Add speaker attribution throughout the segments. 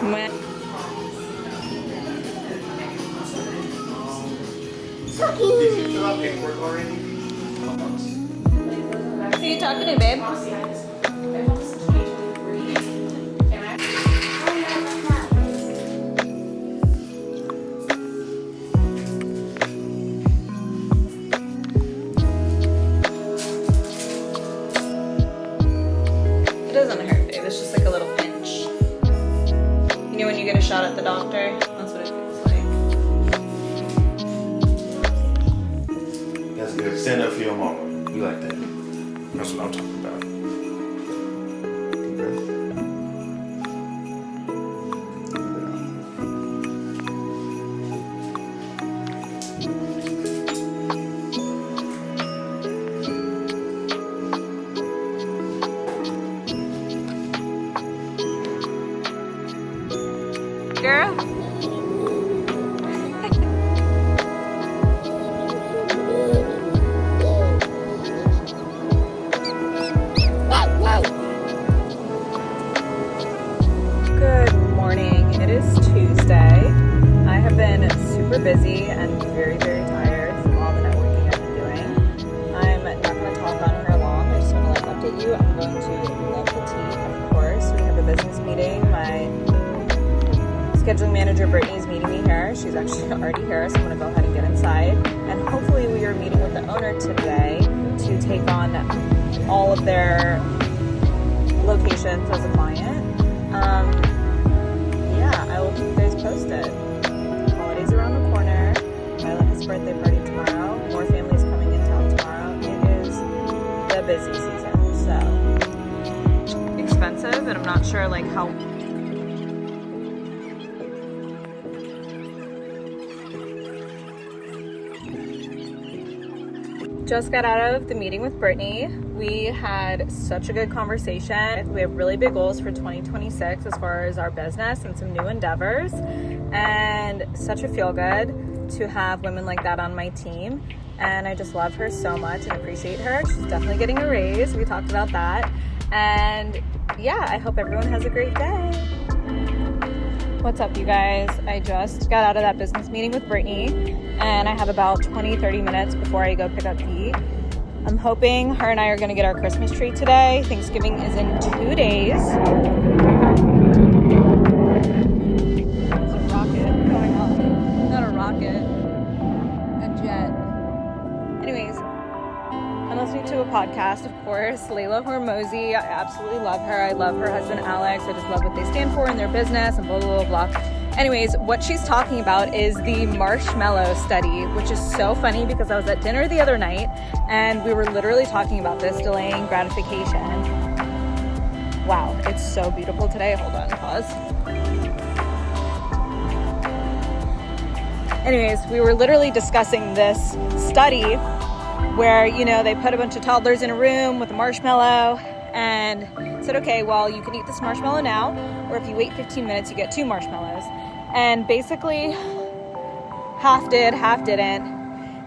Speaker 1: Did you fill out paperwork already?
Speaker 2: Who are you talking to, babe? It doesn't hurt, babe. It's just like a little pinch. You know when you get a shot at the doctor? That's what it feels like.
Speaker 1: That's good. Stand up for your mama. You like that? That's what I'm talking about. Deep breath.
Speaker 2: Girl? Good morning. It is Tuesday. I have been super busy and very, very tired from all the networking I've been doing. I'm not going to talk on her long. I just want to update you. I'm going to love the tea, of course. We have a business meeting. My scheduling manager Brittany is meeting me here. She's actually already here, so I'm going to go ahead and get inside. And hopefully we are meeting with the owner today to take on all of their locations as a client. Yeah, I will keep you guys posted. Holidays around the corner. Violet has a birthday party tomorrow. More families coming in town tomorrow. It is the busy season, so expensive, and I'm not sure like how. Just got out of the meeting with Brittany. We had such a good conversation. We have really big goals for 2026 as far as our business and some new endeavors, and such a feel good to have women like that on my team. And I just love her so much and appreciate her. She's definitely getting a raise. We talked about that. And yeah, I hope everyone has a great day. What's up, you guys? I just got out of that business meeting with Brittany, and I have about 20-30 minutes before I go pick up Pete. I'm hoping her and I are going to get our Christmas tree today. Thanksgiving is in 2 days. There's a rocket going off. Not a rocket, a jet. Anyways, I'm listening to a podcast, of course. Layla Hormozy, I absolutely love her. I love her husband, Alex. I just love what they stand for in their business and blah, blah, blah, blah. Anyways, what she's talking about is the marshmallow study, which is so funny because I was at dinner the other night and we were literally talking about this, delaying gratification. Wow, it's so beautiful today. Hold on, pause. Anyways, we were literally discussing this study where, you know, they put a bunch of toddlers in a room with a marshmallow and said, okay, well, you can eat this marshmallow now, or if you wait 15 minutes, you get 2 marshmallows. And basically, half did, half didn't.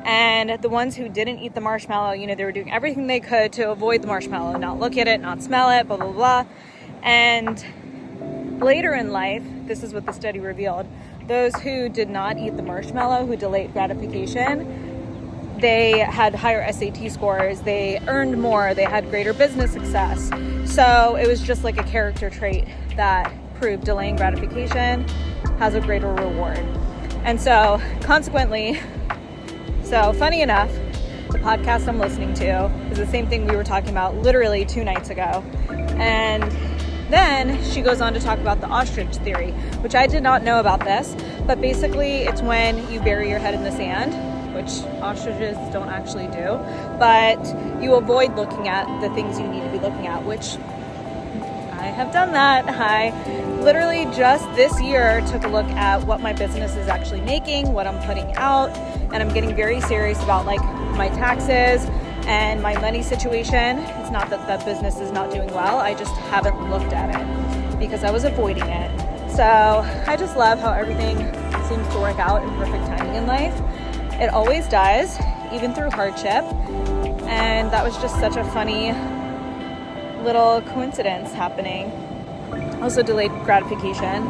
Speaker 2: And the ones who didn't eat the marshmallow, you know, they were doing everything they could to avoid the marshmallow, not look at it, not smell it, blah, blah, blah. And later in life, this is what the study revealed, those who did not eat the marshmallow, who delayed gratification, they had higher SAT scores, they earned more, they had greater business success. So it was just like a character trait that proved delaying gratification has a greater reward. And so consequently, so funny enough, the podcast I'm listening to is the same thing we were talking about literally 2 nights ago. And then she goes on to talk about the ostrich theory, which I did not know about this, but basically it's when you bury your head in the sand, which ostriches don't actually do, but you avoid looking at the things you need to be looking at, which I have done that. I literally just this year took a look at what my business is actually making, what I'm putting out, and I'm getting very serious about like my taxes and my money situation. It's not that the business is not doing well, I just haven't looked at it because I was avoiding it. So I just love how everything seems to work out in perfect timing in life. It always does, even through hardship. And that was just such a funny little coincidence happening. Also delayed gratification.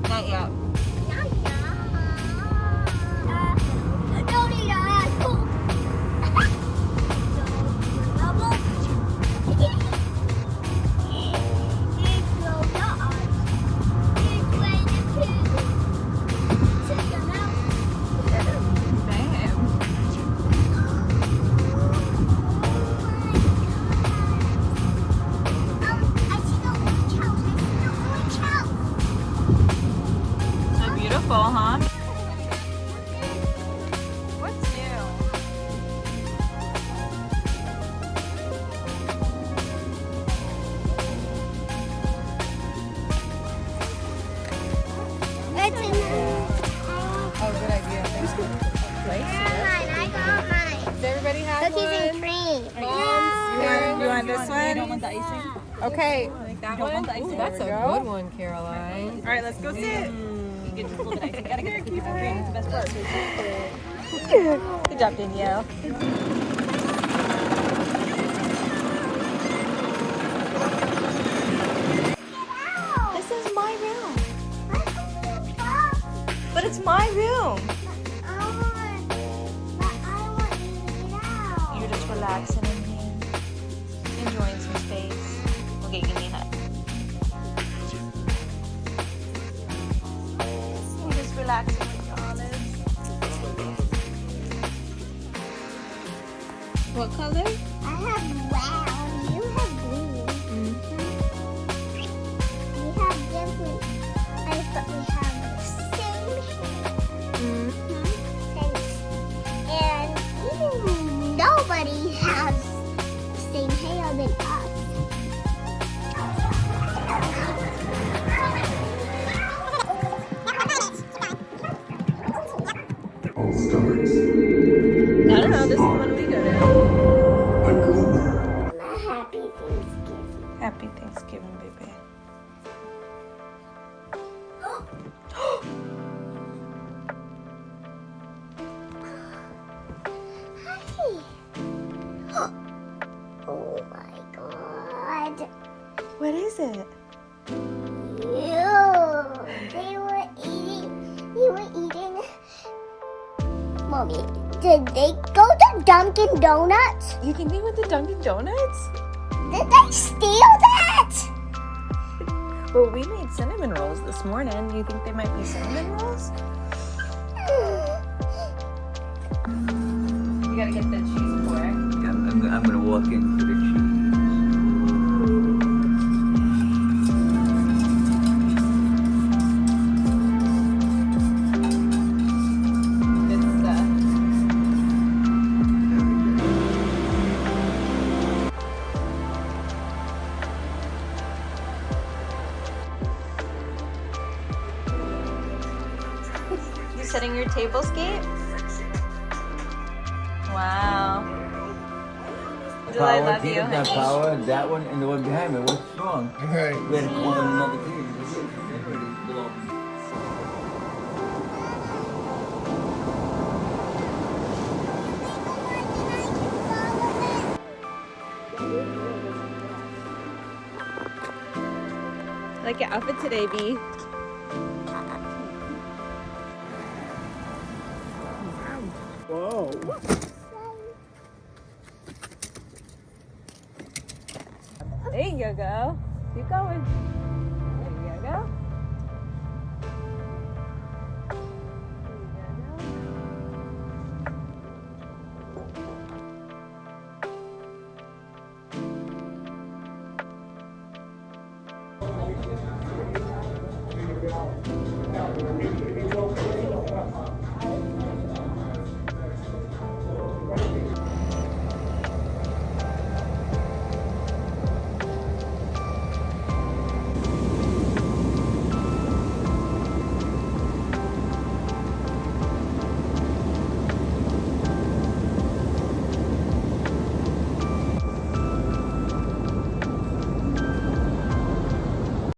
Speaker 2: don't want the icing? Okay. Like that one?
Speaker 3: Ooh, that's a good one, Caroline.
Speaker 2: All right, let's go sit. You get just a little bit icing. Gotta get the cookie cream. It's the best part. Good job, Danielle. This is my room. But it's my room. You're just relaxing in here, enjoying some space. Okay, give me a hug. You're just relaxing with your olives. What color?
Speaker 4: I have brown. You have blue. We have different. I thought we have the same hair. And even nobody has the same hair than us.
Speaker 5: It all starts.
Speaker 2: I don't know. This is the one we go to.
Speaker 5: A glimmer.
Speaker 4: Happy Thanksgiving.
Speaker 2: Happy Thanksgiving, baby.
Speaker 4: Oh my god.
Speaker 2: What is it?
Speaker 4: They were eating. Mommy, did they go to Dunkin' Donuts?
Speaker 2: You think they went to Dunkin' Donuts?
Speaker 4: Did they steal that?
Speaker 2: Well, we made cinnamon rolls this morning. You think they might be cinnamon rolls? You gotta get the cheese for it.
Speaker 6: I'm gonna walk in for the cheese.
Speaker 2: Good stuff. You setting your table scape? Wow. Angela, I love you.
Speaker 6: That power, that one, and the one behind me. What's wrong?
Speaker 1: Right.
Speaker 6: We had to call in another key.
Speaker 2: I like your outfit today, B.
Speaker 7: Whoa.
Speaker 2: There you go. Keep going. There you go.